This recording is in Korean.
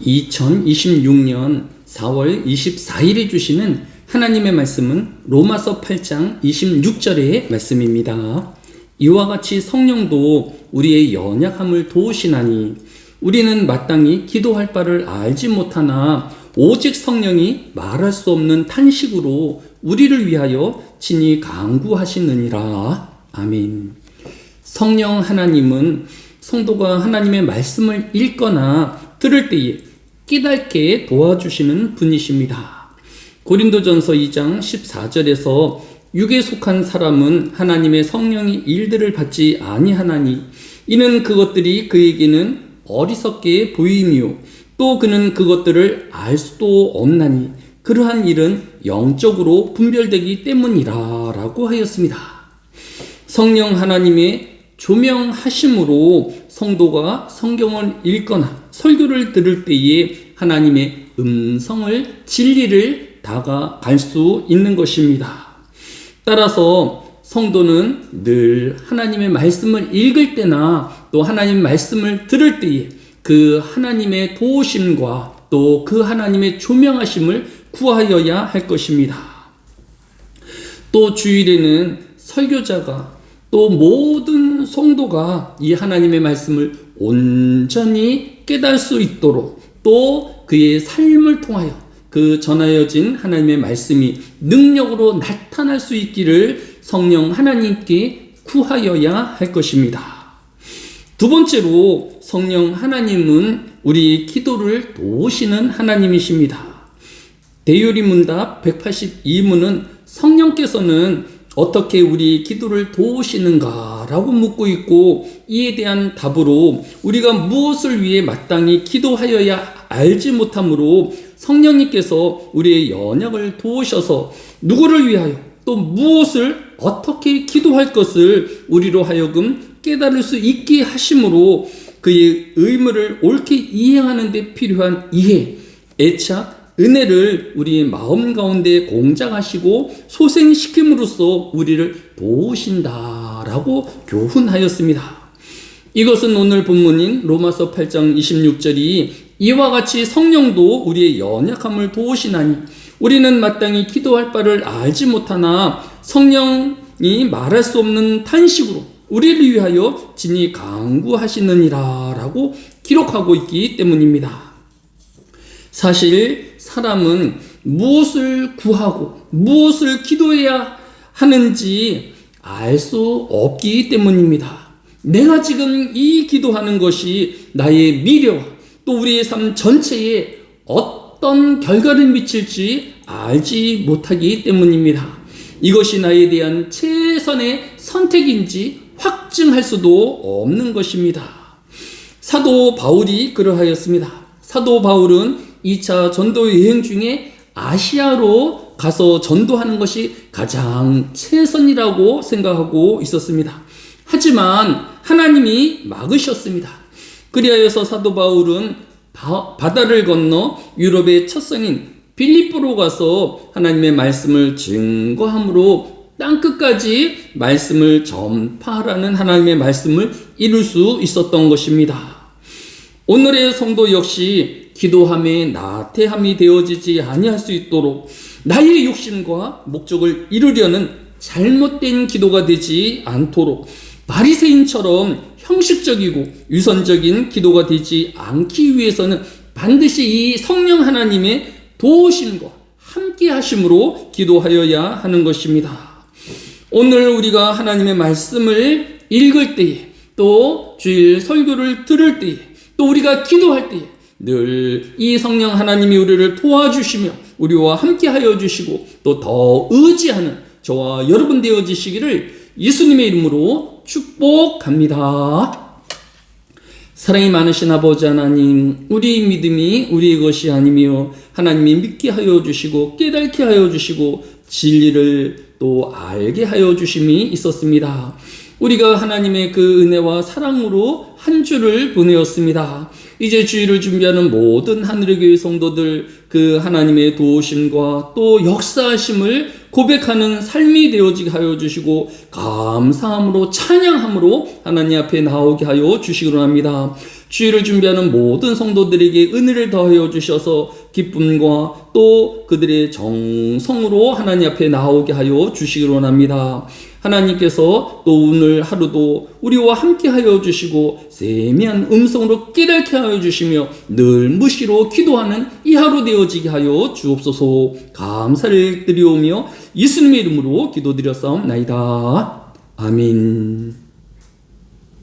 2026년 4월 24일에 주시는 하나님의 말씀은 로마서 8장 26절의 말씀입니다. 이와 같이 성령도 우리의 연약함을 도우시나니 우리는 마땅히 기도할 바를 알지 못하나 오직 성령이 말할 수 없는 탄식으로 우리를 위하여 친히 간구하시느니라. 아멘. 성령 하나님은 성도가 하나님의 말씀을 읽거나 들을 때에 깨닫게 도와주시는 분이십니다. 고린도전서 2장 14절에서 육에 속한 사람은 하나님의 성령이 일들을 받지 아니하나니 이는 그것들이 그에게는 어리석게 보이며 또 그는 그것들을 알 수도 없나니 그러한 일은 영적으로 분별되기 때문이라 라고 하였습니다. 성령 하나님의 조명하심으로 성도가 성경을 읽거나 설교를 들을 때에 하나님의 음성을 진리를 다가갈 수 있는 것입니다. 따라서 성도는 늘 하나님의 말씀을 읽을 때나 또 하나님 말씀을 들을 때에 그 하나님의 도우심과 또 그 하나님의 조명하심을 구하여야 할 것입니다. 또 주일에는 설교자가 또 모든 성도가 이 하나님의 말씀을 온전히 깨달을 수 있도록 또 그의 삶을 통하여 그 전하여진 하나님의 말씀이 능력으로 나타날 수 있기를 성령 하나님께 구하여야 할 것입니다. 두 번째로 성령 하나님은 우리 기도를 도우시는 하나님이십니다. 대요리문답 182문은 성령께서는 어떻게 우리 기도를 도우시는가 라고 묻고 있고, 이에 대한 답으로 우리가 무엇을 위해 마땅히 기도하여야 알지 못하므로 성령님께서 우리의 연약을 도우셔서 누구를 위하여 또 무엇을 어떻게 기도할 것을 우리로 하여금 깨달을 수 있게 하심으로 그의 의무를 옳게 이행하는 데 필요한 이해, 애착, 은혜를 우리의 마음 가운데 공작하시고 소생시킴으로써 우리를 도우신다라고 교훈하였습니다. 이것은 오늘 본문인 로마서 8장 26절이 이와 같이 성령도 우리의 연약함을 도우시나니 우리는 마땅히 기도할 바를 알지 못하나 성령이 말할 수 없는 탄식으로 우리를 위하여 진히 간구하시느니라 라고 기록하고 있기 때문입니다. 사실 사람은 무엇을 구하고 무엇을 기도해야 하는지 알 수 없기 때문입니다. 내가 지금 이 기도하는 것이 나의 미래와 또 우리의 삶 전체에 어떤 결과를 미칠지 알지 못하기 때문입니다. 이것이 나에 대한 최선의 선택인지 확증할 수도 없는 것입니다. 사도 바울이 그러하였습니다. 사도 바울은 2차 전도 여행 중에 아시아로 가서 전도하는 것이 가장 최선이라고 생각하고 있었습니다. 하지만 하나님이 막으셨습니다. 그리하여서 사도 바울은 바다를 건너 유럽의 첫 성인 빌립보로 가서 하나님의 말씀을 증거함으로 땅끝까지 말씀을 전파하라는 하나님의 말씀을 이룰 수 있었던 것입니다. 오늘의 성도 역시 기도함에 나태함이 되어지지 아니할 수 있도록 나의 욕심과 목적을 이루려는 잘못된 기도가 되지 않도록 바리새인처럼 형식적이고 유선적인 기도가 되지 않기 위해서는 반드시 이 성령 하나님의 도우심과 함께 하심으로 기도하여야 하는 것입니다. 오늘 우리가 하나님의 말씀을 읽을 때에 또 주일 설교를 들을 때에 또 우리가 기도할 때에 늘 이 성령 하나님이 우리를 도와주시며 우리와 함께 하여 주시고 또 더 의지하는 저와 여러분 되어지시기를 예수님의 이름으로 축복합니다. 사랑이 많으신 아버지 하나님, 우리의 믿음이 우리의 것이 아니며 하나님이 믿게 하여 주시고 깨닫게 하여 주시고 진리를 또 알게 하여 주심이 있었습니다. 우리가 하나님의 그 은혜와 사랑으로 한 주를 보내었습니다. 이제 주일을 준비하는 모든 하늘의 교회 성도들 그 하나님의 도우심과 또 역사하심을 고백하는 삶이 되어지게 하여 주시고 감사함으로 찬양함으로 하나님 앞에 나오게 하여 주시기 원합니다. 주일을 준비하는 모든 성도들에게 은혜를 더하여 주셔서 기쁨과 또 그들의 정성으로 하나님 앞에 나오게 하여 주시기 원합니다. 하나님께서 또 오늘 하루도 우리와 함께 하여 주시고 세미한 음성으로 깨닫게 하여 주시며 늘 무시로 기도하는 이 하루 되어지게 하여 주옵소서. 감사를 드리오며 예수님의 이름으로 기도드렸사옵나이다. 아멘.